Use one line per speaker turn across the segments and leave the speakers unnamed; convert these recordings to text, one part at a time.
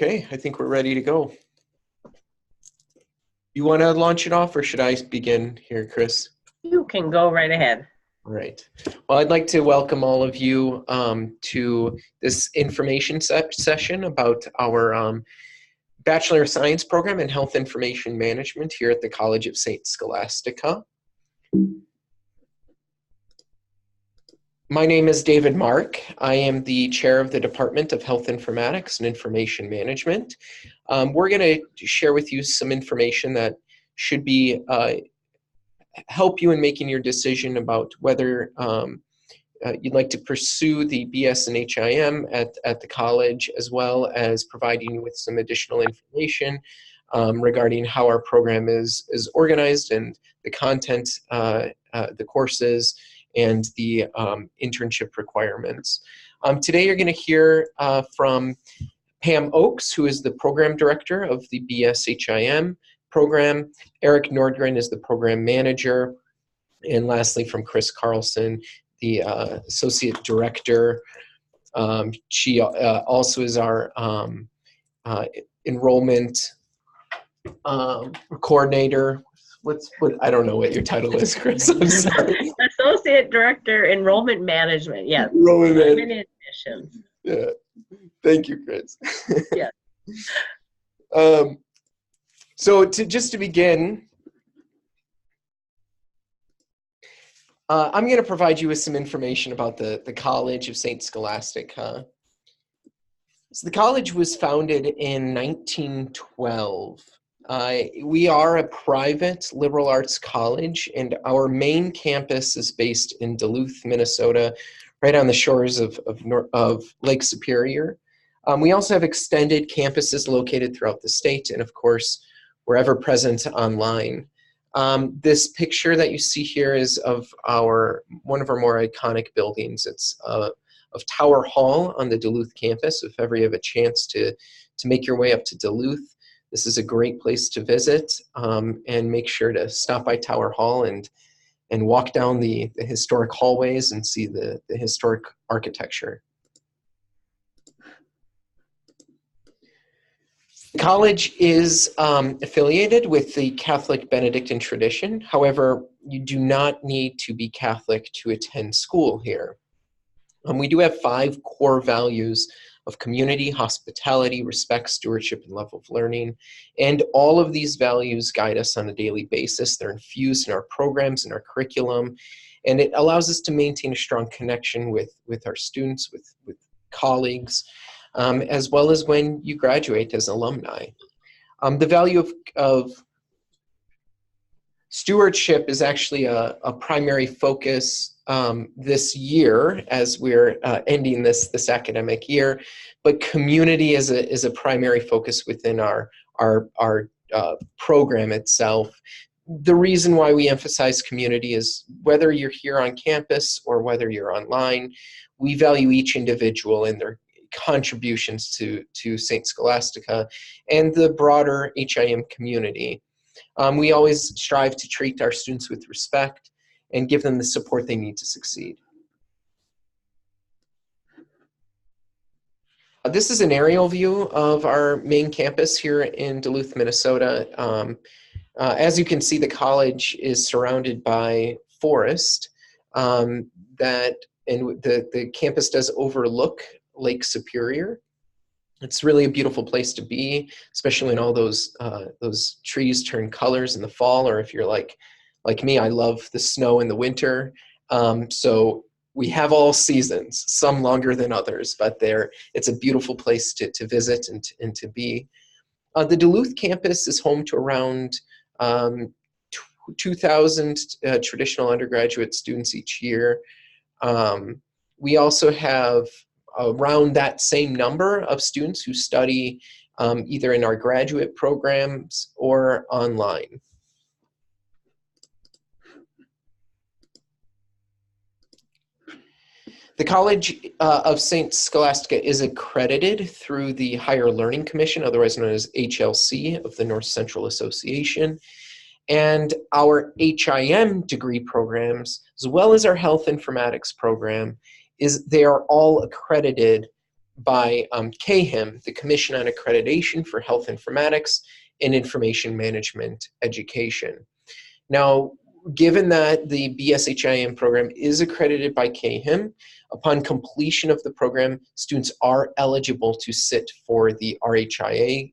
Okay, I think we're ready to go. You want to launch it off, or should I begin here, Chris?
You can go right ahead.
All right. Well, I'd like to welcome all of you to this information session about our Bachelor of Science program in Health Information Management here at the College of St. Scholastica. My name is David Mark. I am the chair of the Department of Health Informatics and Information Management. We're going to share with you some information that should be help you in making your decision about whether you'd like to pursue the BS and HIM at the college, as well as providing you with some additional information regarding how our program is organized and the content, the courses, and the internship requirements. Today you're going to hear from Pam Oakes, who is the program director of the BS-HIM program. Eric Nordgren is the program manager. And lastly, from Chris Carlson, the associate director. She also is our enrollment coordinator. I don't know what your title is, Chris. I'm sorry.
Associate Director, Enrollment Management. Yes.
Enrollment
Management.
Yeah. Thank you, Chris.
Yeah.
So just to begin, I'm going to provide you with some information about the College of St. Scholastica. So the college was founded in 1912. We are a private liberal arts college, and our main campus is based in Duluth, Minnesota, right on the shores of Lake Superior. We also have extended campuses located throughout the state, and of course, wherever present online. This picture that you see here is of one of our more iconic buildings. It's of Tower Hall on the Duluth campus. If ever you have a chance to make your way up to Duluth, this is a great place to visit, and make sure to stop by Tower Hall and walk down the historic hallways and see the historic architecture. The college is affiliated with the Catholic Benedictine tradition. However, you do not need to be Catholic to attend school here. We do have 5 core values of community, hospitality, respect, stewardship, and love of learning. And all of these values guide us on a daily basis. They're infused in our programs and our curriculum, and it allows us to maintain a strong connection with our students, with colleagues, as well as when you graduate as alumni. The value of stewardship is actually a primary focus this year as we're ending this academic year, but community is a primary focus within our program itself. The reason why we emphasize community is whether you're here on campus or whether you're online, we value each individual and their contributions to St. Scholastica and the broader HIM community. We always strive to treat our students with respect and give them the support they need to succeed. This is an aerial view of our main campus here in Duluth, Minnesota. As you can see, the college is surrounded by forest, and the campus does overlook Lake Superior. It's really a beautiful place to be, especially when all those trees turn colors in the fall, or if you're like me, I love the snow in the winter. So we have all seasons, some longer than others, but it's a beautiful place to visit and to be. The Duluth campus is home to around 2,000 traditional undergraduate students each year. We also have around that same number of students who study either in our graduate programs or online. The College of St. Scholastica is accredited through the Higher Learning Commission, otherwise known as HLC, of the North Central Association. And our HIM degree programs, as well as our health informatics program, they are all accredited by CAHIM, the Commission on Accreditation for Health Informatics and Information Management Education. Now, given that the BSHIM program is accredited by CAHIM, upon completion of the program, students are eligible to sit for the RHIA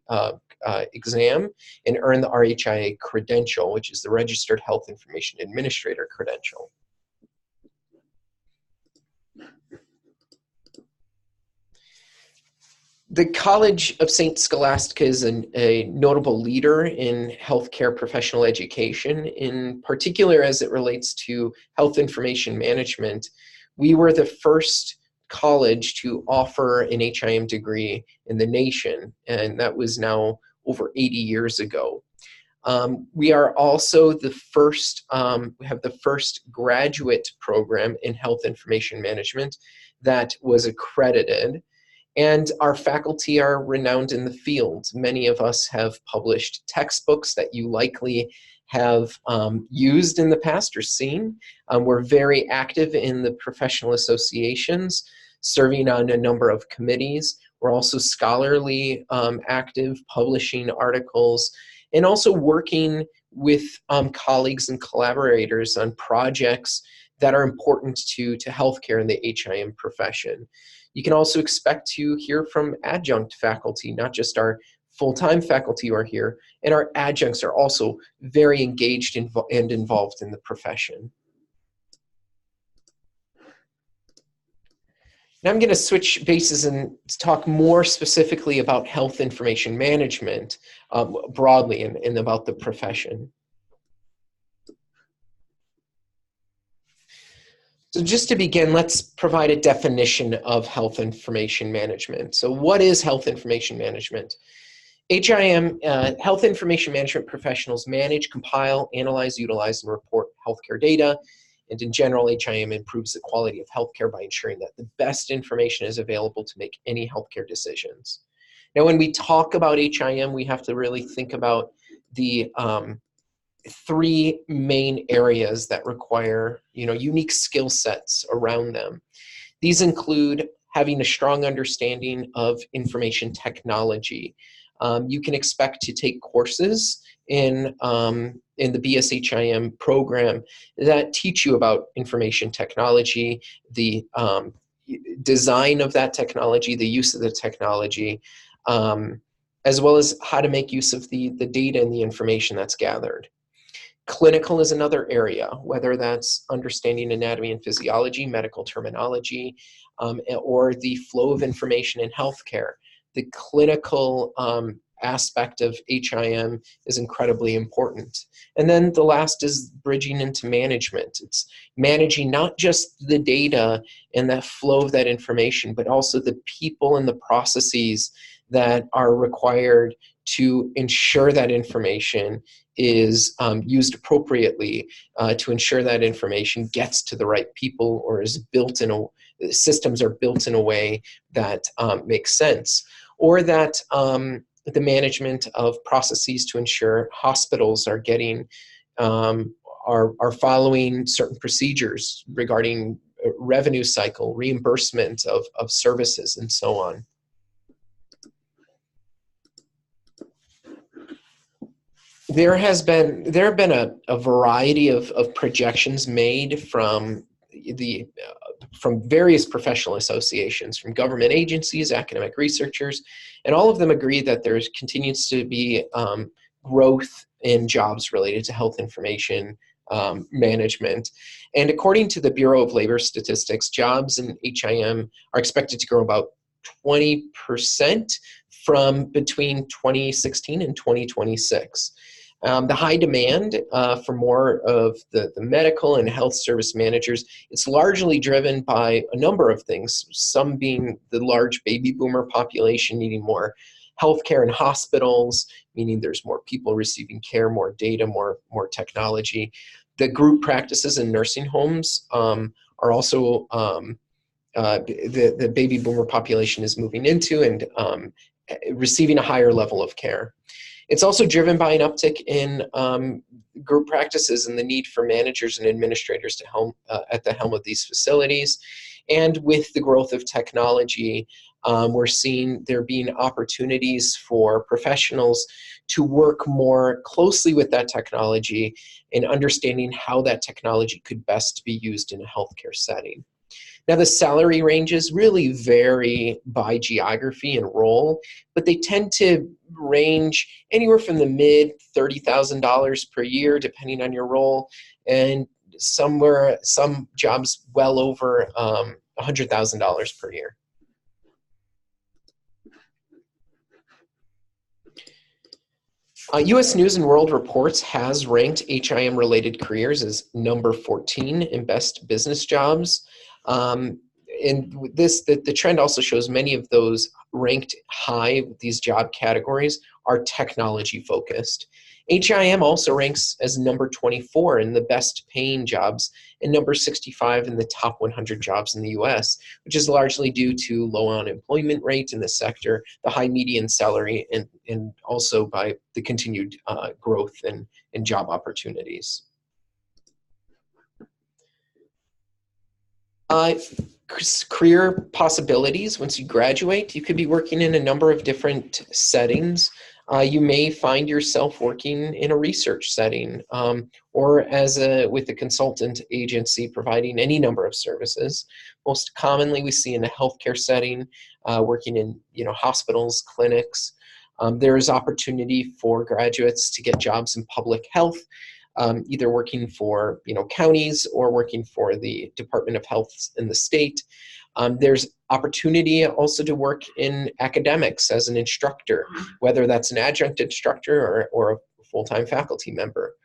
exam and earn the RHIA credential, which is the Registered Health Information Administrator credential. The College of St. Scholastica is a notable leader in healthcare professional education, in particular as it relates to health information management. We were the first college to offer an HIM degree in the nation, and that was now over 80 years ago. We are also the first, we have the first graduate program in health information management that was accredited. And our faculty are renowned in the field. Many of us have published textbooks that you likely have used in the past or seen. We're very active in the professional associations, serving on a number of committees. We're also scholarly active, publishing articles, and also working with colleagues and collaborators on projects that are important to healthcare and the HIM profession. You can also expect to hear from adjunct faculty, not just our full-time faculty who are here, and our adjuncts are also very engaged and involved in the profession. Now I'm going to switch bases and talk more specifically about health information management broadly and about the profession. So just to begin, let's provide a definition of health information management. So what is health information management? HIM, health information management professionals manage, compile, analyze, utilize, and report healthcare data. And in general, HIM improves the quality of healthcare by ensuring that the best information is available to make any healthcare decisions. Now, when we talk about HIM, we have to really think about the three main areas that require, unique skill sets around them. These include having a strong understanding of information technology. You can expect to take courses in the BSHIM program that teach you about information technology, the design of that technology, the use of the technology, as well as how to make use of the data and the information that's gathered. Clinical is another area, whether that's understanding anatomy and physiology, medical terminology, or the flow of information in healthcare. The clinical aspect of HIM is incredibly important. And then the last is bridging into management. It's managing not just the data and that flow of that information, but also the people and the processes that are required to ensure that information is used appropriately, to ensure that information gets to the right people or is built in systems are built in a way that makes sense, or that the management of processes to ensure hospitals are getting are following certain procedures regarding revenue cycle, reimbursement of services, and so on. There have been a variety of projections made from various professional associations, from government agencies, academic researchers, and all of them agree that there continues to be growth in jobs related to health information management. And according to the Bureau of Labor Statistics, jobs in HIM are expected to grow about 20% from between 2016 and 2026. The high demand for more of the medical and health service managers, it's largely driven by a number of things, some being the large baby boomer population needing more healthcare and hospitals, meaning there's more people receiving care, more data, more technology. The group practices in nursing homes are also the baby boomer population is moving into and receiving a higher level of care. It's also driven by an uptick in group practices and the need for managers and administrators to at the helm of these facilities. And with the growth of technology, we're seeing there being opportunities for professionals to work more closely with that technology and understanding how that technology could best be used in a healthcare setting. Now, the salary ranges really vary by geography and role, but they tend to range anywhere from the mid $30,000 per year, depending on your role, and some jobs well over $100,000 per year. U.S. News and World Reports has ranked HIM-related careers as number 14 in best business jobs. And the trend also shows many of those ranked high, these job categories, are technology focused. HIM also ranks as number 24 in the best paying jobs and number 65 in the top 100 jobs in the US, which is largely due to low unemployment rate in the sector, the high median salary, and also by the continued growth in job opportunities. Career possibilities. Once you graduate, you could be working in a number of different settings. You may find yourself working in a research setting or with a consultant agency providing any number of services. Most commonly we see in a healthcare setting, working in hospitals, clinics. There is opportunity for graduates to get jobs in public health, either working for counties or working for the Department of Health in the state. There's opportunity also to work in academics as an instructor, whether that's an adjunct instructor or a full-time faculty member.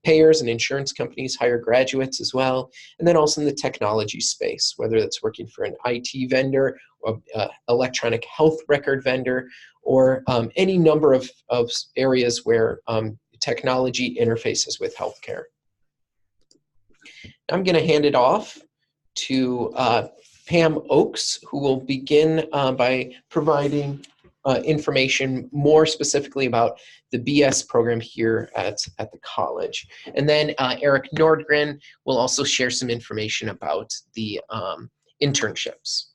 Payers and insurance companies hire graduates as well. And then also in the technology space, whether that's working for an IT vendor or electronic health record vendor, or any number of areas where technology interfaces with healthcare. I'm going to hand it off to Pam Oakes, who will begin by providing information more specifically about the BS program here at the college. And then Eric Nordgren will also share some information about the internships.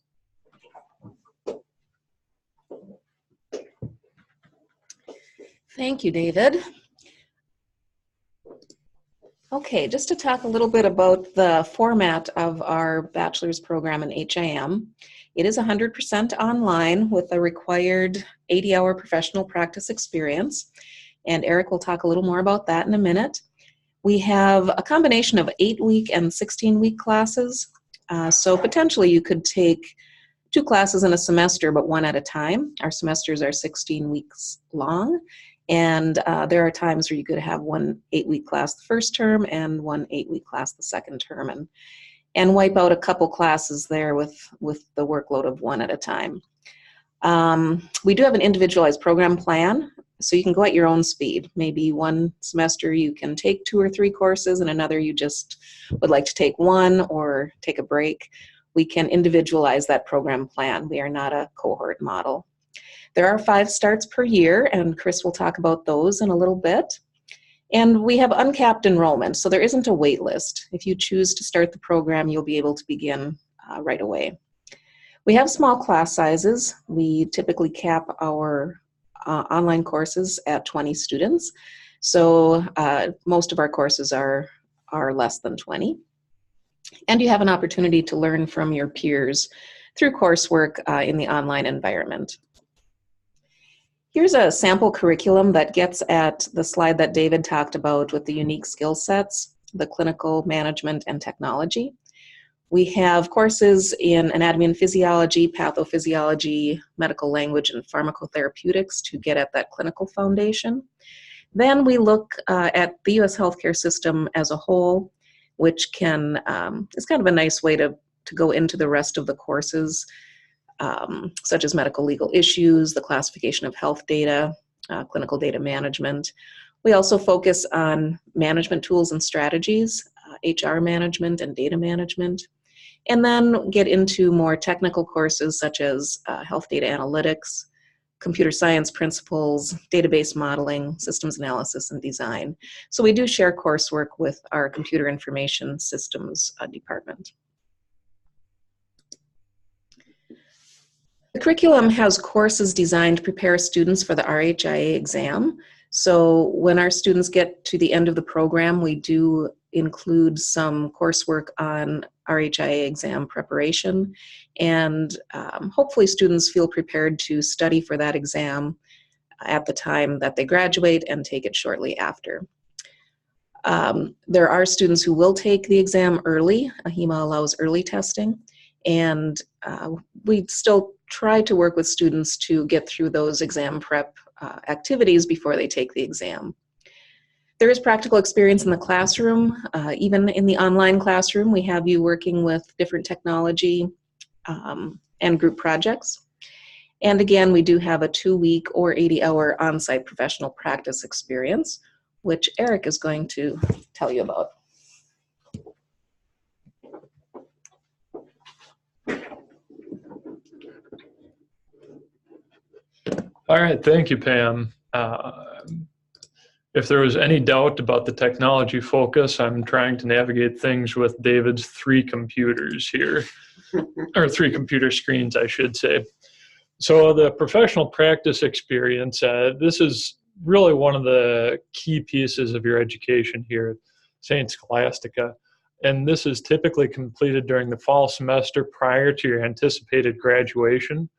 Thank you, David. Okay, just to talk a little bit about the format of our bachelor's program in HIM. It is 100% online with a required 80-hour professional practice experience, and Eric will talk a little more about that in a minute. We have a combination of 8-week and 16-week classes, so potentially you could take 2 classes in a semester, but one at a time. Our semesters are 16 weeks long. And there are times where you could have one 8-week class the first term and one 8-week class the second term, and wipe out a couple classes there with the workload of one at a time. We do have an individualized program plan, so you can go at your own speed. Maybe one semester you can take 2 or 3 courses, and another you just would like to take one or take a break. We can individualize that program plan. We are not a cohort model. There are 5 starts per year, and Chris will talk about those in a little bit. And we have uncapped enrollment, so there isn't a wait list. If you choose to start the program, you'll be able to begin right away. We have small class sizes. We typically cap our online courses at 20 students. So most of our courses are less than 20. And you have an opportunity to learn from your peers through coursework in the online environment. Here's a sample curriculum that gets at the slide that David talked about with the unique skill sets, the clinical management and technology. We have courses in anatomy and physiology, pathophysiology, medical language, and pharmacotherapeutics to get at that clinical foundation. Then we look at the U.S. healthcare system as a whole, which can is kind of a nice way to go into the rest of the courses, such as medical legal issues, the classification of health data, clinical data management. We also focus on management tools and strategies, HR management and data management, and then get into more technical courses such as health data analytics, computer science principles, database modeling, systems analysis, and design. So we do share coursework with our computer information systems department. The curriculum has courses designed to prepare students for the RHIA exam. So when our students get to the end of the program, we do include some coursework on RHIA exam preparation, and hopefully students feel prepared to study for that exam at the time that they graduate and take it shortly after. There are students who will take the exam early. AHIMA allows early testing, and we still try to work with students to get through those exam prep activities before they take the exam. There is practical experience in the classroom. Even in the online classroom, we have you working with different technology and group projects. And again, we do have a 2-week or 80-hour on-site professional practice experience, which Eric is going to tell you about.
All right, thank you, Pam. If there was any doubt about the technology focus, I'm trying to navigate things with David's 3 computers here, or 3 computer screens, I should say. So the professional practice experience, this is really one of the key pieces of your education here at St. Scholastica. And this is typically completed during the fall semester prior to your anticipated graduation.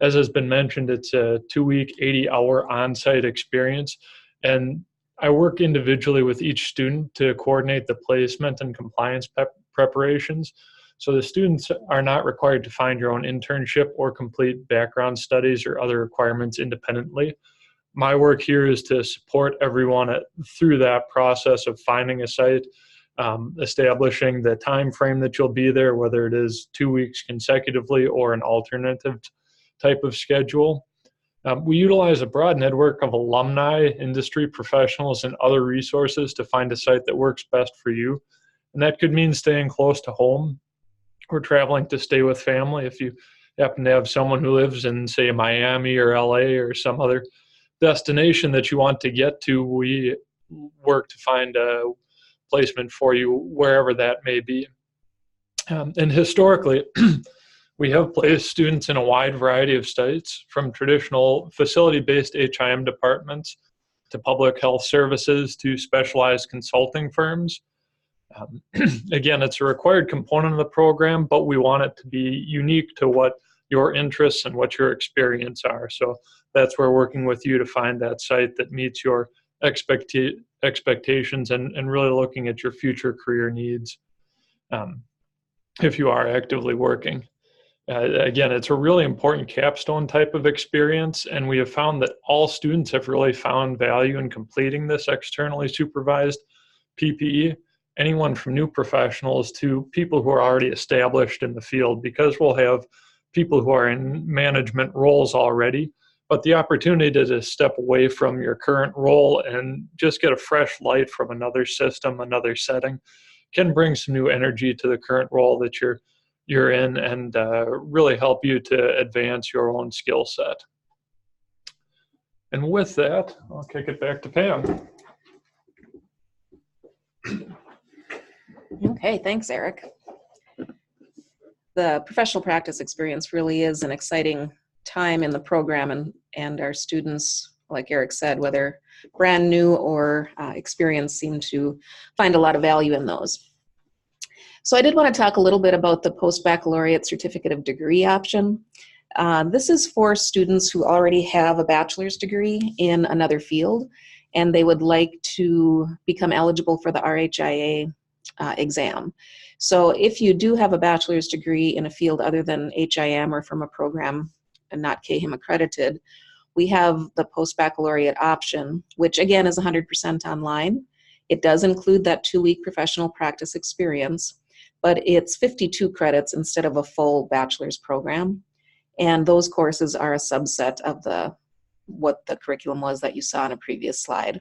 As has been mentioned, it's a 2-week, 80-hour on-site experience. And I work individually with each student to coordinate the placement and compliance preparations. So the students are not required to find your own internship or complete background studies or other requirements independently. My work here is to support everyone through that process of finding a site, establishing the time frame that you'll be there, whether it is 2 weeks consecutively or an alternative type of schedule. We utilize a broad network of alumni, industry professionals, and other resources to find a site that works best for you. And that could mean staying close to home or traveling to stay with family. If you happen to have someone who lives in, say, Miami or LA or some other destination that you want to get to, we work to find a placement for you wherever that may be. And historically, we have placed students in a wide variety of sites, from traditional facility-based HIM departments to public health services to specialized consulting firms. Again, it's a required component of the program, but we want it to be unique to what your interests and what your experience are. So that's where working with you to find that site that meets your expectations and really looking at your future career needs if you are actively working. Again, it's a really important capstone type of experience, and we have found that all students have really found value in completing this externally supervised PPE, anyone from new professionals to people who are already established in the field, because we'll have people who are in management roles already, but the opportunity to step away from your current role and just get a fresh light from another system, another setting, can bring some new energy to the current role that you're in and really help you to advance your own skill set. And with that, I'll kick it back to Pam.
Okay, thanks, Eric. The professional practice experience really is an exciting time in the program, and our students, like Eric said, whether brand new or experienced, seem to find a lot of value in those. So I did want to talk a little bit about the post-baccalaureate certificate of degree option. This is for students who already have a bachelor's degree in another field, and they would like to become eligible for the RHIA exam. So if you do have a bachelor's degree in a field other than HIM or from a program and not KHIM accredited, we have the post-baccalaureate option, which again is 100% online. It does include that 2-week professional practice experience, but it's 52 credits instead of a full bachelor's program. And those courses are a subset of what the curriculum was that you saw on a previous slide.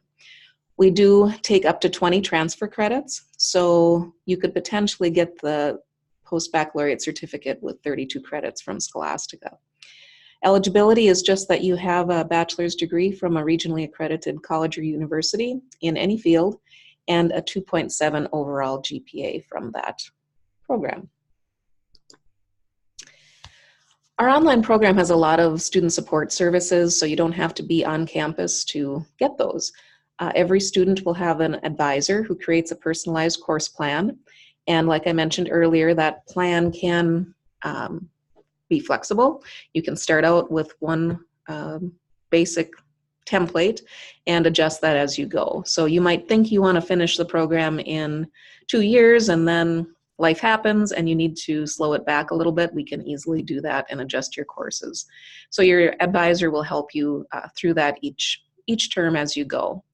We do take up to 20 transfer credits, so you could potentially get the post-baccalaureate certificate with 32 credits from Scholastica. Eligibility is just that you have a bachelor's degree from a regionally accredited college or university in any field and a 2.7 overall GPA from that program. Our online program has a lot of student support services, so you don't have to be on campus to get those. Every student will have an advisor who creates a personalized course plan. And like I mentioned earlier, that plan can be flexible. You can start out with one basic template and adjust that as you go. So you might think you want to finish the program in 2 years, and then life happens and you need to slow it back a little bit. We can easily do that and adjust your courses. So your advisor will help you through that each term as you go.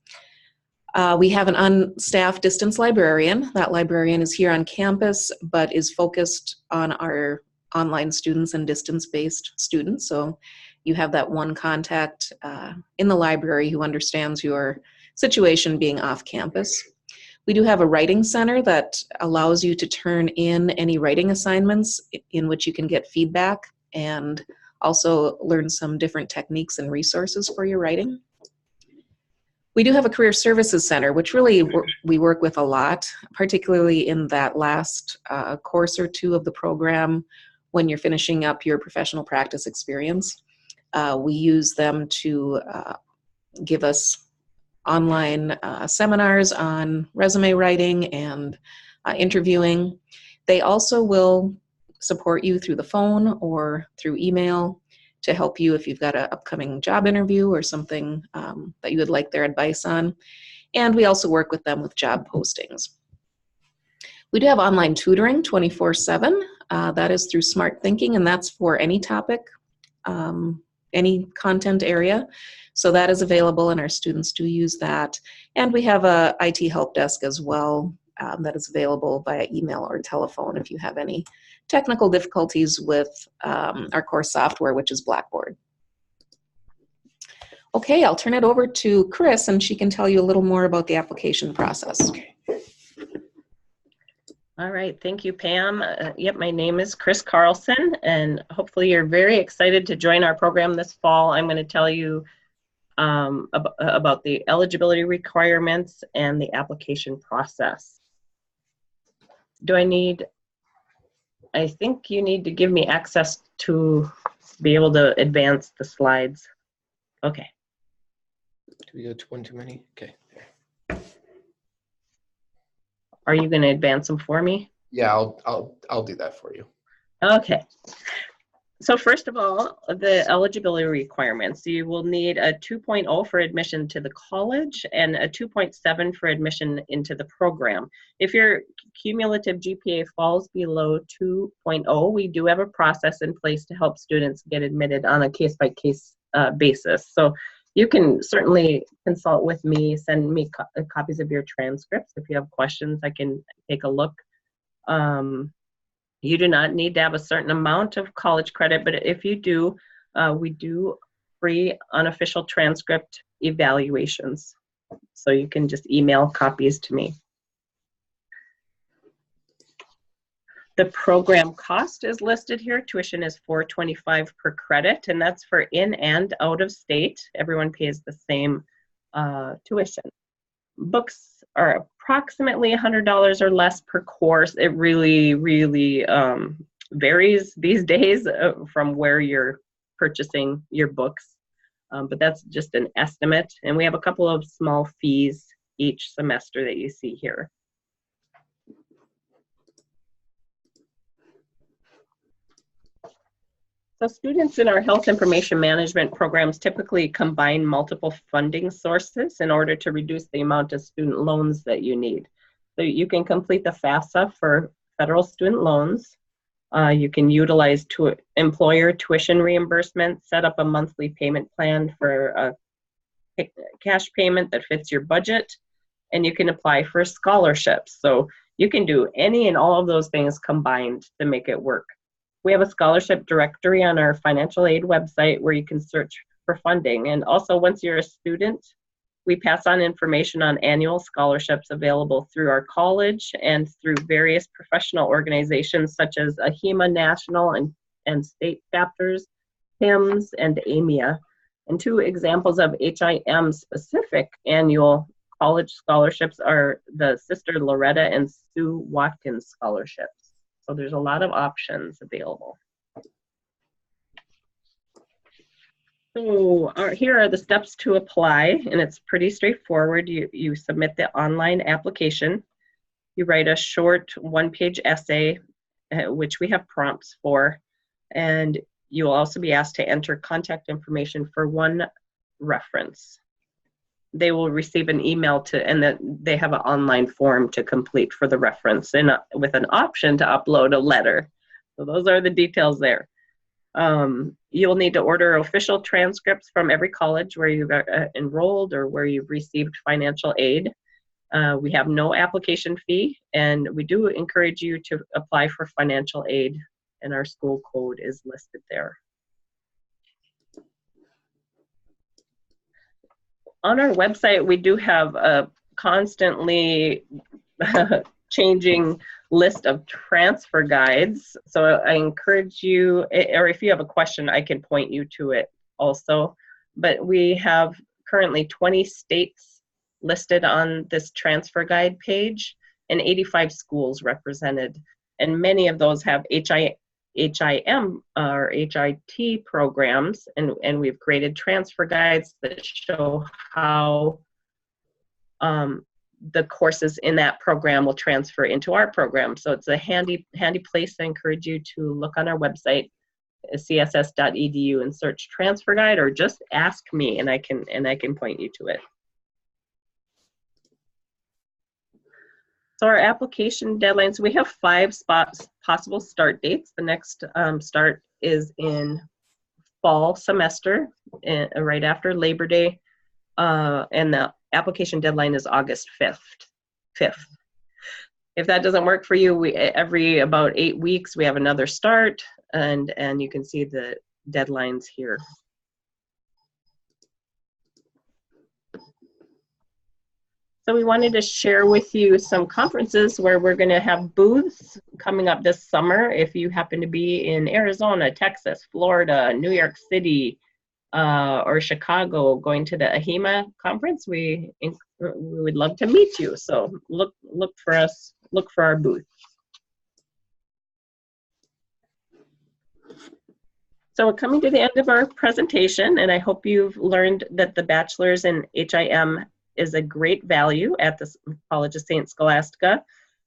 We have an on-staff distance librarian. That librarian is here on campus, but is focused on our online students and distance-based students. So you have that one contact in the library who understands your situation being off campus. We do have a writing center that allows you to turn in any writing assignments in which you can get feedback and also learn some different techniques and resources for your writing. We do have a career services center, which really we work with a lot, particularly in that last course or two of the program when you're finishing up your professional practice experience. We use them to give us online seminars on resume writing and interviewing. They also will support you through the phone or through email to help you if you've got an upcoming job interview or something that you would like their advice on. And we also work with them with job postings. We do have online tutoring 24/7. That is through Smart Thinking, and that's for any topic, any content area. So that is available, and our students do use that. And we have a IT help desk as well that is available via email or telephone if you have any technical difficulties with our course software, which is Blackboard. Okay, I'll turn it over to Chris, and she can tell you a little more about the application process.
All right, thank you, Pam. Yep, my name is Chris Carlson, and hopefully you're very excited to join our program this fall. I'm going to tell you about the eligibility requirements and the application process. I think you need to give me access to be able to advance the slides. Okay.
Do we go to one too many? Okay.
Are you going to advance them for me?
Yeah, I'll do that for you.
Okay. So first of all, the eligibility requirements. You will need a 2.0 for admission to the college and a 2.7 for admission into the program. If your cumulative GPA falls below 2.0, we do have a process in place to help students get admitted on a case-by-case basis. So you can certainly consult with me, send me copies of your transcripts. If you have questions, I can take a look. You do not need to have a certain amount of college credit, but if you do, we do free unofficial transcript evaluations. So you can just email copies to me. The program cost is listed here. Tuition is $425 per credit, and that's for in and out of state. Everyone pays the same tuition. Books are approximately $100 or less per course. It really, really varies these days from where you're purchasing your books, but that's just an estimate. And we have a couple of small fees each semester that you see here. So students in our health information management programs typically combine multiple funding sources in order to reduce the amount of student loans that you need. So you can complete the FAFSA for federal student loans. You can utilize employer tuition reimbursement, set up a monthly payment plan for a cash payment that fits your budget, and you can apply for scholarships. So you can do any and all of those things combined to make it work. We have a scholarship directory on our financial aid website where you can search for funding. And also, once you're a student, we pass on information on annual scholarships available through our college and through various professional organizations such as AHIMA National and state chapters, HIMSS, and AMIA. And two examples of HIM-specific annual college scholarships are the Sister Loretta and Sue Watkins scholarships. So there's a lot of options available. So here are the steps to apply, and it's pretty straightforward. You submit the online application. You write a short one-page essay, which we have prompts for, and you will also be asked to enter contact information for one reference. They will receive an email and that they have an online form to complete for the reference, and with an option to upload a letter. So those are the details there. You'll need to order official transcripts from every college where you got enrolled or where you've received financial aid. We have no application fee, and we do encourage you to apply for financial aid, and our school code is listed there. On our website, we do have a constantly changing list of transfer guides. So I encourage you, or if you have a question, I can point you to it also. But we have currently 20 states listed on this transfer guide page and 85 schools represented. And many of those have HIM or HIT programs, and we've created transfer guides that show how the courses in that program will transfer into our program. So it's a handy place. I encourage you to look on our website, css.edu, and search transfer guide, or just ask me and I can point you to it. So our application deadlines, we have 5 possible start dates. The next start is in fall semester, right after Labor Day, and the application deadline is August 5th. If that doesn't work for you, every about 8 weeks we have another start, and you can see the deadlines here. So we wanted to share with you some conferences where we're going to have booths coming up this summer. If you happen to be in Arizona, Texas, Florida, New York City, or Chicago going to the AHIMA conference, we would love to meet you. So look for us, look for our booth. So we're coming to the end of our presentation, and I hope you've learned that the bachelor's in HIM is a great value at the College of St. Scholastica,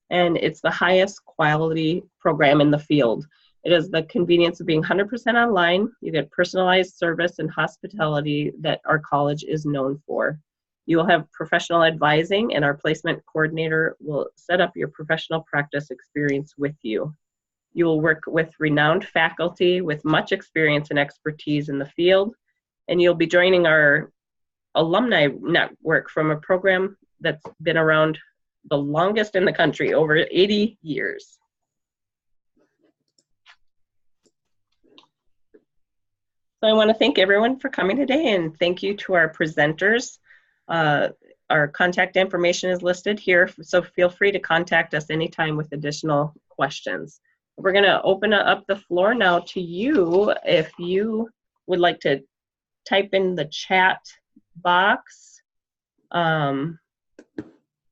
and it's the highest quality program in the field. It is the convenience of being 100% online. You get personalized service and hospitality that our college is known for. You will have professional advising, and our placement coordinator will set up your professional practice experience with you. You will work with renowned faculty with much experience and expertise in the field, and you'll be joining our alumni network from a program that's been around the longest in the country, over 80 years. So I want to thank everyone for coming today, and thank you to our presenters. Our contact information is listed here, so feel free to contact us anytime with additional questions. We're going to open up the floor now to you. If you would like to type in the chat box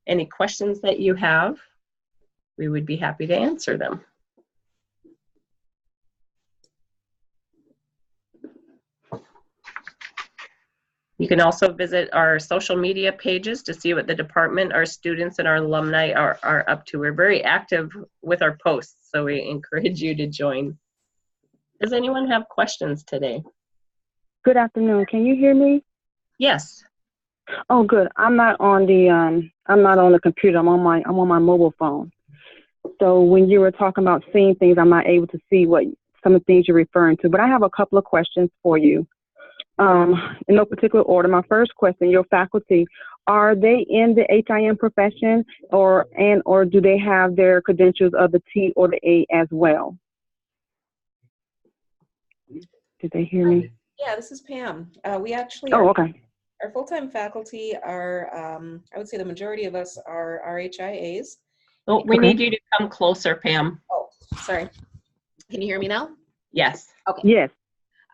any questions that you have, we would be happy to answer them. You can also visit our social media pages to see what the department, our students, and our alumni are up to. We're very active with our posts, so we encourage you to join. Does anyone have questions today?
Good afternoon. Can you hear me?
Yes.
Oh, good. I'm not on the computer. I'm on my mobile phone. So when you were talking about seeing things, I'm not able to see what some of the things you're referring to. But I have a couple of questions for you. In no particular order. My first question: your faculty, are they in the HIM profession, or do they have their credentials of the T or the A as well? Did they hear me?
Yeah, this is Pam. We actually
okay.
Our full-time faculty are, I would say the majority of us are RHIAs.
Oh, we need you to come closer, Pam.
Oh, sorry. Can you hear me now?
Yes.
Okay. Yes.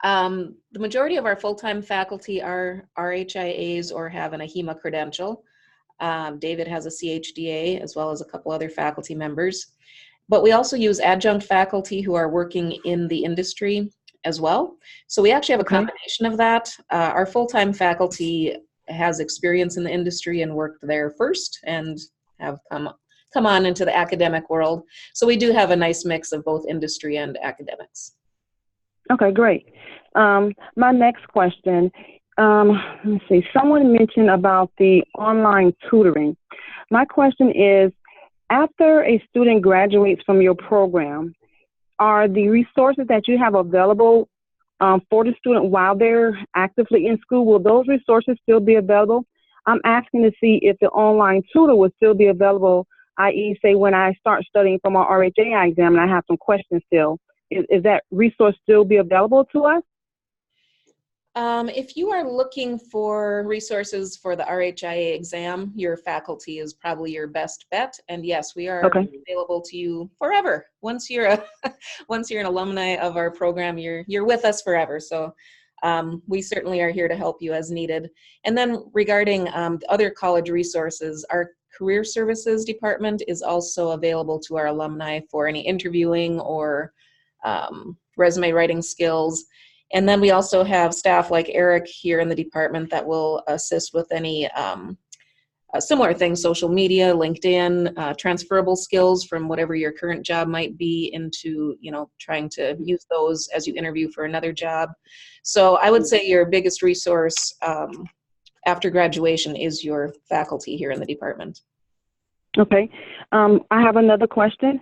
The majority of our full-time faculty are RHIAs or have an AHIMA credential. David has a CHDA, as well as a couple other faculty members. But we also use adjunct faculty who are working in the industry as well. So we actually have a
Okay.
combination of that. Our full-time faculty has experience in the industry and worked there first and have come on into the academic world. So we do have a nice mix of both industry and academics.
Okay, great. My next question, let's see, someone mentioned about the online tutoring. My question is, after a student graduates from your program, are the resources that you have available for the student while they're actively in school, will those resources still be available? I'm asking to see if the online tutor will still be available, i.e. say when I start studying for my RHAI exam and I have some questions still, is that resource still be available to us?
If you are looking for resources for the RHIA exam, your faculty is probably your best bet. And yes, we are
Okay.
available to you forever. Once you're an alumni of our program, you're with us forever. So we certainly are here to help you as needed. And then regarding other college resources, our Career Services Department is also available to our alumni for any interviewing or resume writing skills. And then we also have staff like Eric here in the department that will assist with any similar things, social media, LinkedIn, transferable skills from whatever your current job might be into, trying to use those as you interview for another job. So I would say your biggest resource after graduation is your faculty here in the department.
Okay. I have another question.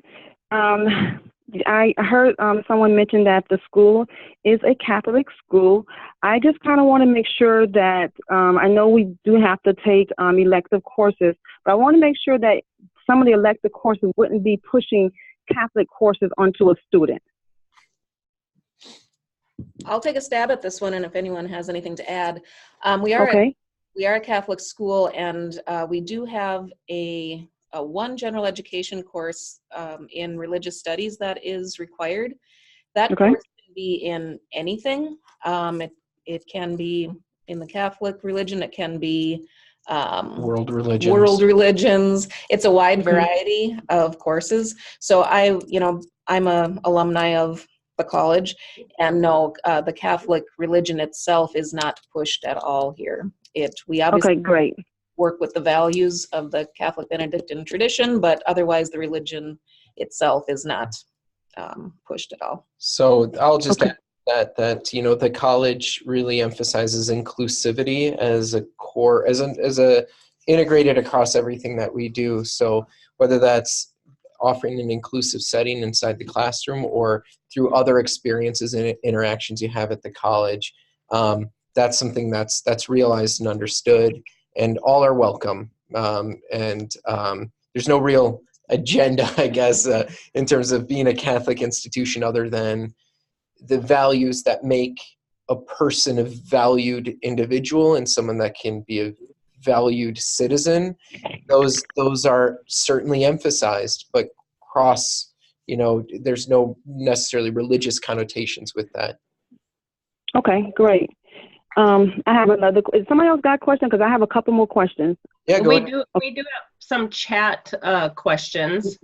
I heard someone mention that the school is a Catholic school. I just kind of want to make sure that, I know we do have to take elective courses, but I want to make sure that some of the elective courses wouldn't be pushing Catholic courses onto a student.
I'll take a stab at this one, and if anyone has anything to add. We are a Catholic school, and we do have a one general education course in religious studies that is required. That course can be in anything. It can be in the Catholic religion. It can be
World religions.
World religions. It's a wide variety of courses. So I'm a alumni of the college, and no, the Catholic religion itself is not pushed at all here. We obviously
great.
work with the values of the Catholic Benedictine tradition, but otherwise the religion itself is not pushed at all.
So I'll just add that the college really emphasizes inclusivity as a core, as a integrated across everything that we do. So whether that's offering an inclusive setting inside the classroom or through other experiences and interactions you have at the college, that's something that's realized and understood. And all are welcome. There's no real agenda, I guess, in terms of being a Catholic institution other than the values that make a person a valued individual and someone that can be a valued citizen. Those are certainly emphasized, but there's no necessarily religious connotations with that.
Okay, great. I have another. Somebody else got a question? Because I have a couple more questions.
Yeah,
we do have some chat questions.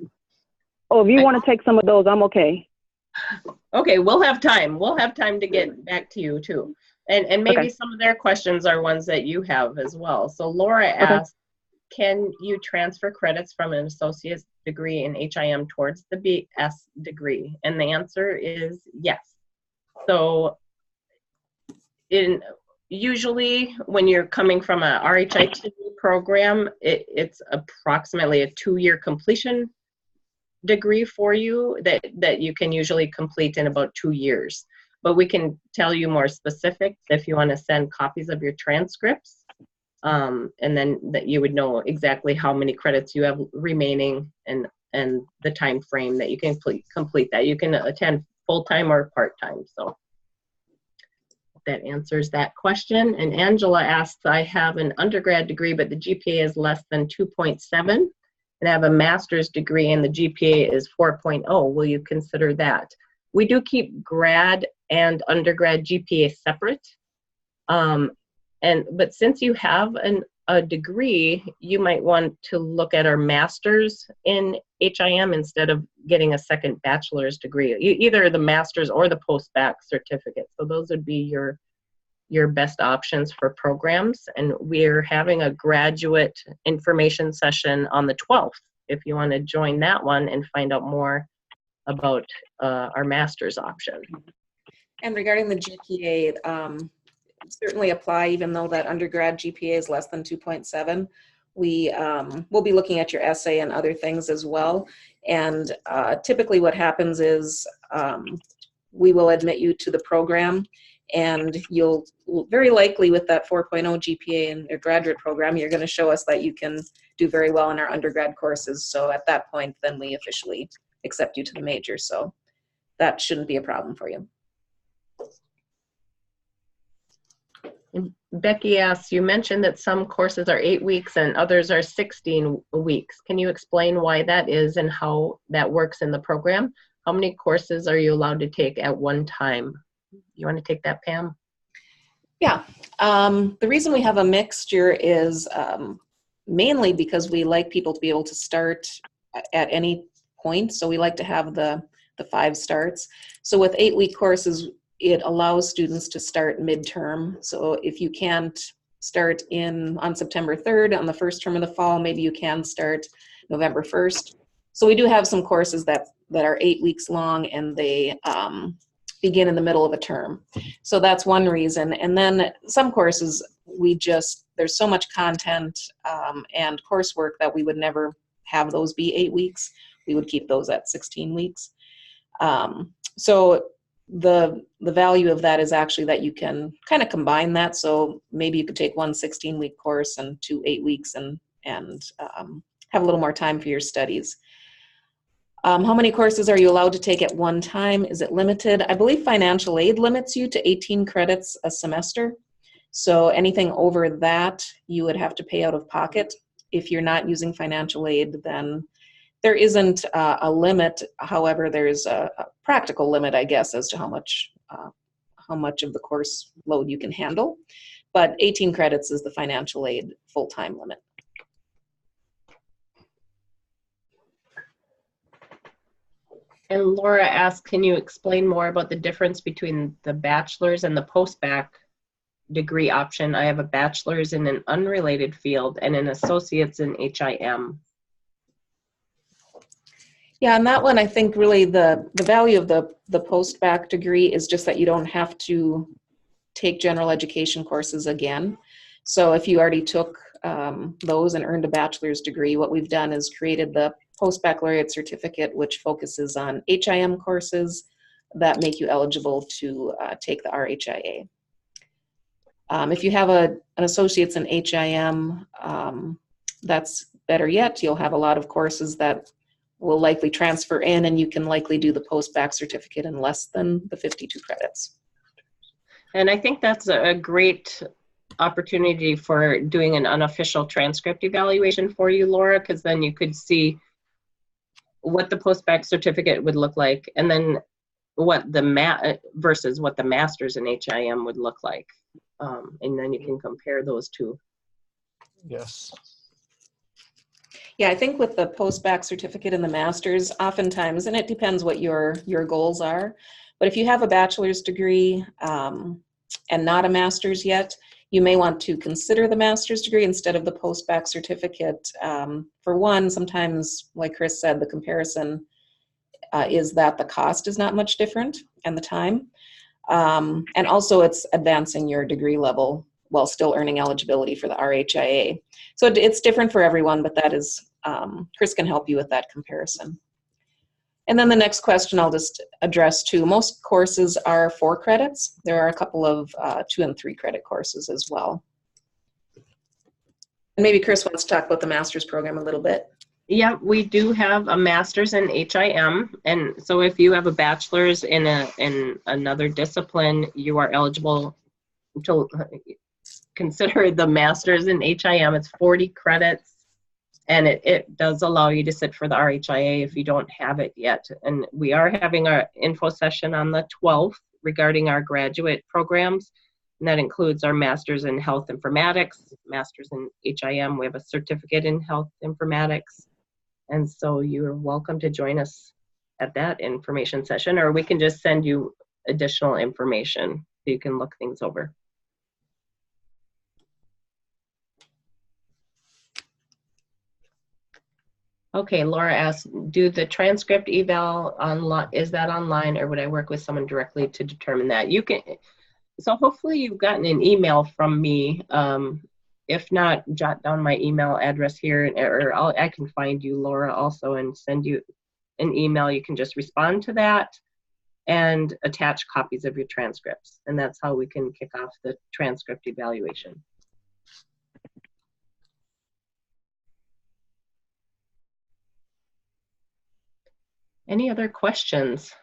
Oh, if you want to take some of those, I'm okay.
Okay, we'll have time. We'll have time to get back to you too. And maybe some of their questions are ones that you have as well. So Laura asked, can you transfer credits from an associate's degree in HIM towards the BS degree? And the answer is yes. So usually when you're coming from a RHIT program, it's approximately a 2-year completion degree for you that you can usually complete in about 2 years. But we can tell you more specifics if you want to send copies of your transcripts, and then that you would know exactly how many credits you have remaining and the time frame that you can complete that. You can attend full-time or part-time. So that answers that question. And Angela asks, I have an undergrad degree, but the GPA is less than 2.7, and I have a master's degree and the GPA is 4.0. Will you consider that? We do keep grad and undergrad GPA separate. But since you have a degree, you might want to look at our master's in HIM instead of getting a second bachelor's degree, either the master's or the post-bac certificate. So those would be your best options for programs. And we're having a graduate information session on the 12th if you want to join that one and find out more about our master's option.
And regarding the GPA, certainly apply even though that undergrad GPA is less than 2.7. We'll be looking at your essay and other things as well. And typically what happens is we will admit you to the program, and you'll very likely with that 4.0 GPA in your graduate program, you're going to show us that you can do very well in our undergrad courses. So at that point, then we officially accept you to the major. So that shouldn't be a problem for you.
Becky asks, you mentioned that some courses are 8 weeks and others are 16 weeks. Can you explain why that is and how that works in the program? How many courses are you allowed to take at one time? You want to take that, Pam?
Yeah, the reason we have a mixture is mainly because we like people to be able to start at any point. So we like to have the 5 starts. So with 8-week courses, it allows students to start midterm. So if you can't start on September 3rd on the first term of the fall, maybe you can start November 1st. So we do have some courses that are 8 weeks long, and they begin in the middle of a term. So that's one reason. And then some courses, there's so much content and coursework that we would never have those be 8 weeks. We would keep those at 16 weeks. So the value of that is actually that you can kind of combine that. So maybe you could take one 16-week course and 2 8 weeks and have a little more time for your studies. How many courses are you allowed to take at one time? Is it limited? I believe financial aid limits you to 18 credits a semester. So anything over that, you would have to pay out of pocket. If you're not using financial aid, then there isn't a limit. However, there's a practical limit, I guess, as to how much of the course load you can handle. But 18 credits is the financial aid full-time limit.
And Laura asked, can you explain more about the difference between the bachelor's and the post-bac degree option? I have a bachelor's in an unrelated field and an associate's in HIM.
Yeah, and that one, I think really the value of the post-bac degree is just that you don't have to take general education courses again. So if you already took those and earned a bachelor's degree, what we've done is created the post-baccalaureate certificate, which focuses on HIM courses that make you eligible to take the RHIA. If you have an associate's in HIM, that's better yet. You'll have a lot of courses that will likely transfer in, and you can likely do the post-bac certificate in less than the 52 credits.
And I think that's a great opportunity for doing an unofficial transcript evaluation for you, Laura, because then you could see what the post-bac certificate would look like, and then what versus what the master's in HIM would look like. And then you can compare those two.
Yes.
Yeah, I think with the post-bac certificate and the master's, oftentimes, and it depends what your goals are, but if you have a bachelor's degree and not a master's yet, you may want to consider the master's degree instead of the post-bac certificate. For one, sometimes, like Chris said, the comparison is that the cost is not much different and the time. And also it's advancing your degree level while still earning eligibility for the RHIA. So it's different for everyone, but that is, Chris can help you with that comparison. And then the next question I'll just address too. Most courses are 4 credits. There are a couple of 2 and 3 credit courses as well. And maybe Chris wants to talk about the master's program a little bit.
Yeah, we do have a master's in HIM, and so if you have a bachelor's in another discipline, you are eligible to consider the master's in HIM. It's 40 credits, and it does allow you to sit for the RHIA if you don't have it yet. And we are having our info session on the 12th regarding our graduate programs. And that includes our Master's in Health Informatics, Master's in HIM. We have a certificate in Health Informatics. And so you're welcome to join us at that information session, or we can just send you additional information so you can look things over. Okay, Laura asked, do the transcript eval online, is that online, or would I work with someone directly to determine that? You can, so hopefully you've gotten an email from me. If not, jot down my email address here, or I can find you, Laura, also, and send you an email. You can just respond to that and attach copies of your transcripts. And that's how we can kick off the transcript evaluation. Any other questions?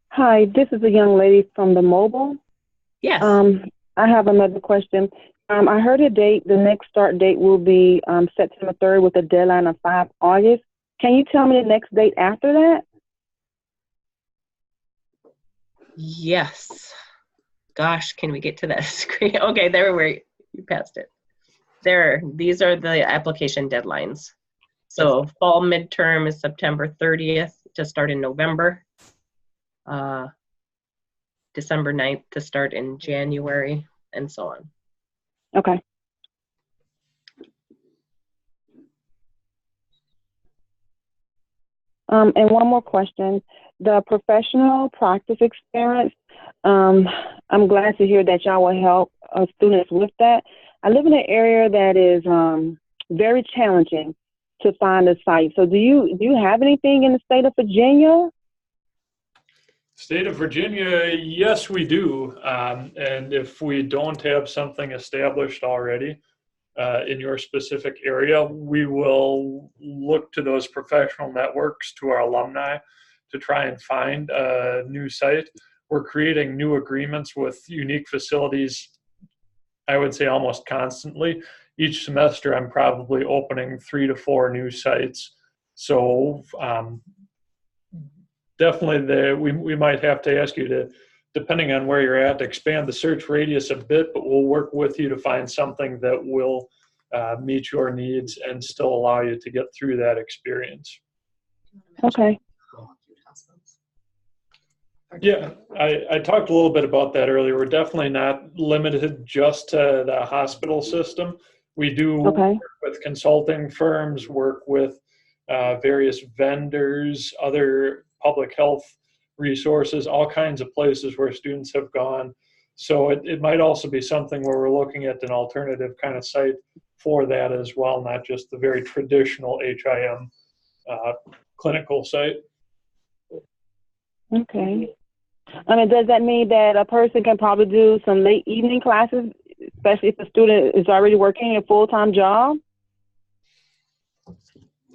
Hi, this is a young lady from the mobile.
Yes.
I have another question. I heard a date, the next start date will be September 3rd with a deadline of 5 August. Can you tell me the next date after that?
Yes. Gosh, can we get to that screen? Okay, there we you passed it. There, these are the application deadlines. So fall midterm is September 30th to start in November. December 9th to start in January, and so on.
Okay. And one more question. The professional practice experience, I'm glad to hear that y'all will help students with that. I live in an area that is very challenging to find a site. So do you have anything in the state of Virginia?
State of Virginia, yes, we do. And if we don't have something established already in your specific area, we will look to those professional networks, to our alumni, to try and find a new site. We're creating new agreements with unique facilities, I would say almost constantly. Each semester, I'm probably opening 3 to 4 new sites. So definitely we might have to ask you to, depending on where you're at, expand the search radius a bit, but we'll work with you to find something that will meet your needs and still allow you to get through that experience.
Okay.
Yeah, I talked a little bit about that earlier. We're definitely not limited just to the hospital system. We do work with consulting firms, work with various vendors, other public health resources, all kinds of places where students have gone. So it might also be something where we're looking at an alternative kind of site for that as well, not just the very traditional HIM clinical site.
Okay. I mean, does that mean that a person can probably do some late evening classes, especially if a student is already working a full-time job?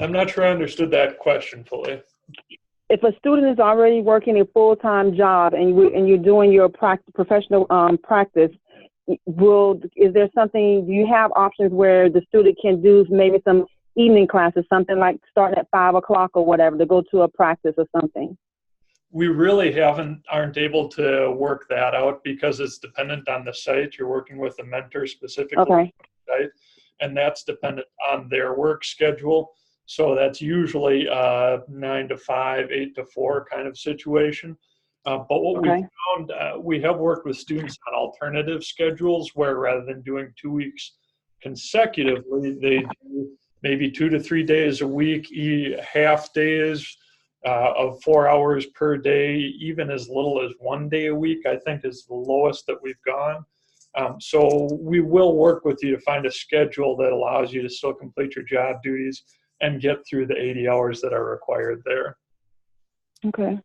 I'm not sure I understood that question fully.
If a student is already working a full-time job and you're doing your professional practice, is there something, do you have options where the student can do maybe some evening classes, something like starting at 5 o'clock or whatever, to go to a practice or something?
We really aren't able to work that out because it's dependent on the site. You're working with a mentor specifically on the site, and that's dependent on their work schedule. So that's usually 9 to 5, 8 to 4 kind of situation. But what we found, we have worked with students on alternative schedules where rather than doing 2 weeks consecutively, they do maybe 2 to 3 days a week, half days of 4 hours per day, even as little as 1 day a week, I think is the lowest that we've gone. So we will work with you to find a schedule that allows you to still complete your job duties and get through the 80 hours that are required there.
Okay.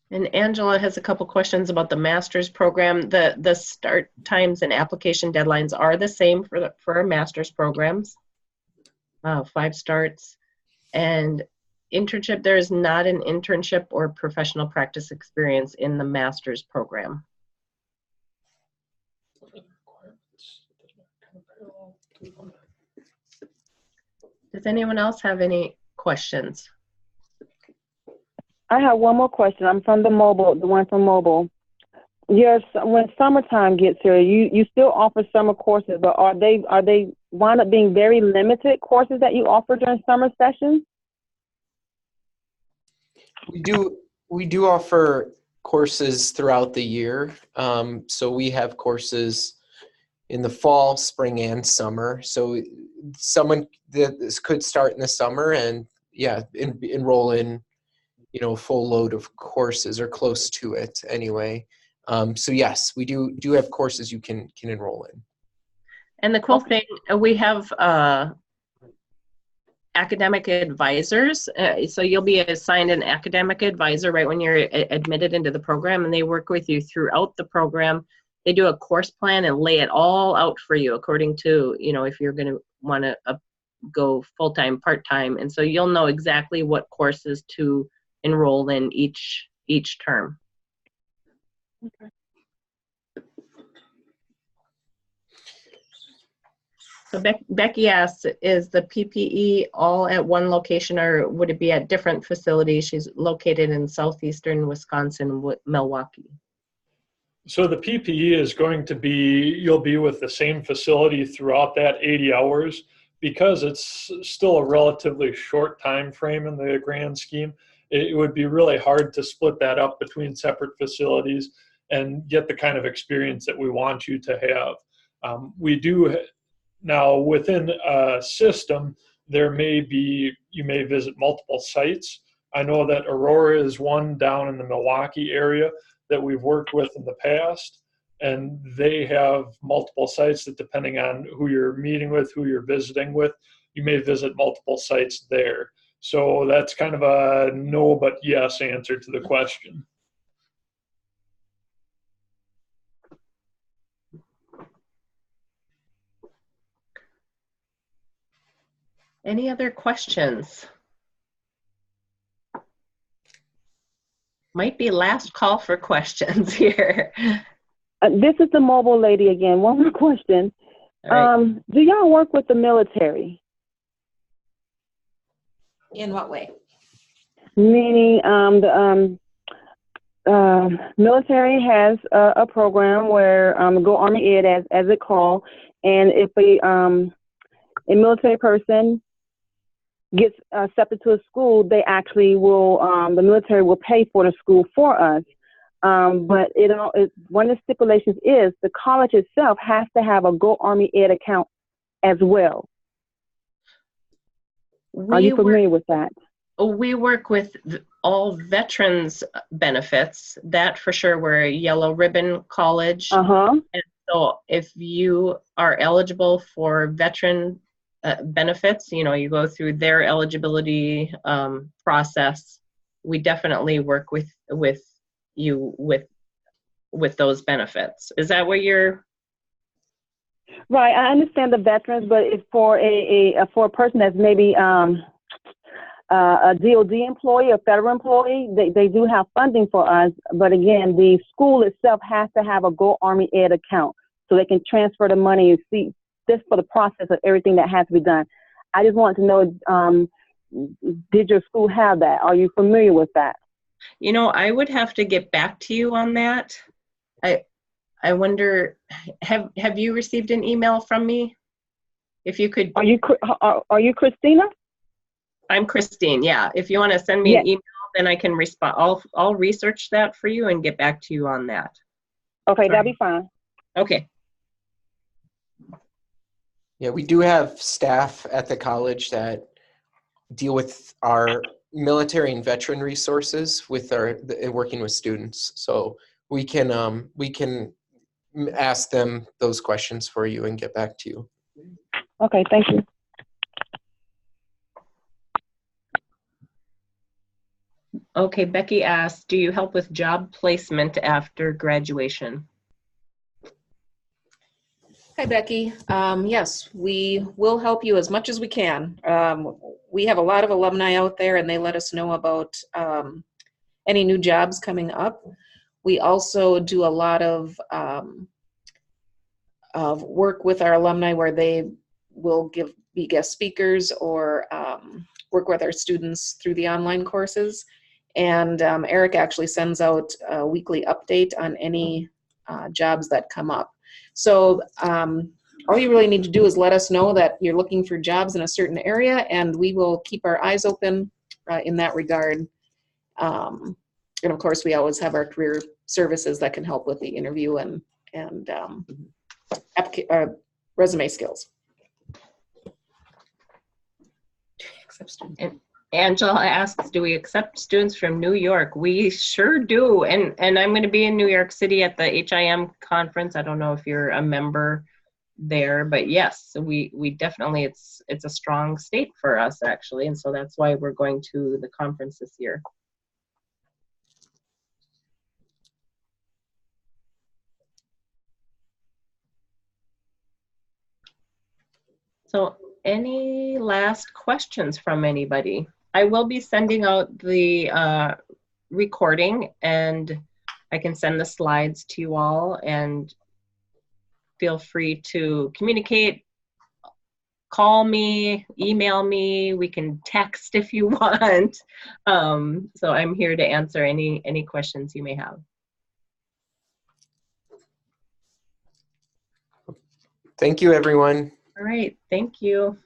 And Angela has a couple questions about the master's program. The start times and application deadlines are the same for our master's programs. 5 starts. And internship, there is not an internship or professional practice experience in the master's program. Does anyone else have any questions?
I have one more question. I'm from the one from mobile. Yes, when summertime gets here, you still offer summer courses, but are they wind up being very limited courses that you offer during summer sessions?
We do offer courses throughout the year. So we have courses in the fall, spring, and summer. So someone this could start in the summer and enroll in, a full load of courses or close to it anyway. So yes, we do have courses you can enroll in.
And the cool thing, we have academic advisors. So you'll be assigned an academic advisor right when you're admitted into the program, and they work with you throughout the program. They do a course plan and lay it all out for you according to, if you're going to want to go full-time, part-time. And so you'll know exactly what courses to enroll in each term.
Okay.
So Becky asks, is the PPE all at one location or would it be at different facilities? She's located in southeastern Wisconsin, Milwaukee.
So the PPE is going to be, you'll be with the same facility throughout that 80 hours because it's still a relatively short time frame in the grand scheme. It would be really hard to split that up between separate facilities and get the kind of experience that we want you to have. We do now within a system, you may visit multiple sites. I know that Aurora is one down in the Milwaukee area that we've worked with in the past, and they have multiple sites that depending on who you're meeting with, who you're visiting with, you may visit multiple sites there. So that's kind of a no but yes answer to the question.
Any other questions? Might be last call for questions here.
This is the mobile lady again. One more question.
Right.
Do y'all work with the military?
In what way?
Meaning the military has a program where Go Army Ed, as it called, and if a military person gets accepted to a school, they actually will, the military will pay for the school for us. But one of the stipulations is the college itself has to have a Go Army Ed account as well. Are you familiar with that?
We work with all veterans benefits. That for sure, we're a yellow ribbon college.
Uh-huh.
And so if you are eligible for veteran benefits, you go through their eligibility process. We definitely work with you with those benefits. Is that what you're?
Right, I understand the veterans, but it's for a person that's maybe a DOD employee, a federal employee. They do have funding for us, but again, the school itself has to have a Go Army Ed account so they can transfer the money and see just for the process of everything that has to be done. I just want to know, did your school have that? Are you familiar with that?
I would have to get back to you on that. I wonder, have you received an email from me? If you could.
Are you Christina?
I'm Christine. Yeah. If you want to send me an email, then I can respond. I'll research that for you and get back to you on that.
Okay, that'll be fine.
Okay.
Yeah, we do have staff at the college that deal with our military and veteran resources with working with students. So we can ask them those questions for you and get back to you.
Okay, thank you.
Okay, Becky asked, do you help with job placement after graduation?
Hi, Becky. Yes, we will help you as much as we can. We have a lot of alumni out there, and they let us know about any new jobs coming up. We also do a lot of work with our alumni where they will be guest speakers or work with our students through the online courses. And Eric actually sends out a weekly update on any jobs that come up. So all you really need to do is let us know that you're looking for jobs in a certain area, and we will keep our eyes open in that regard. And of course, we always have our career services that can help with the interview and resume skills.
And Angela asks, do we accept students from New York? We sure do. And I'm going to be in New York City at the HIM conference. I don't know if you're a member there, but yes, we definitely, it's a strong state for us actually. And so that's why we're going to the conference this year. So any last questions from anybody? I will be sending out the recording, and I can send the slides to you all, and feel free to communicate, call me, email me, we can text if you want. So I'm here to answer any questions you may have.
Thank you, everyone.
All right, thank you.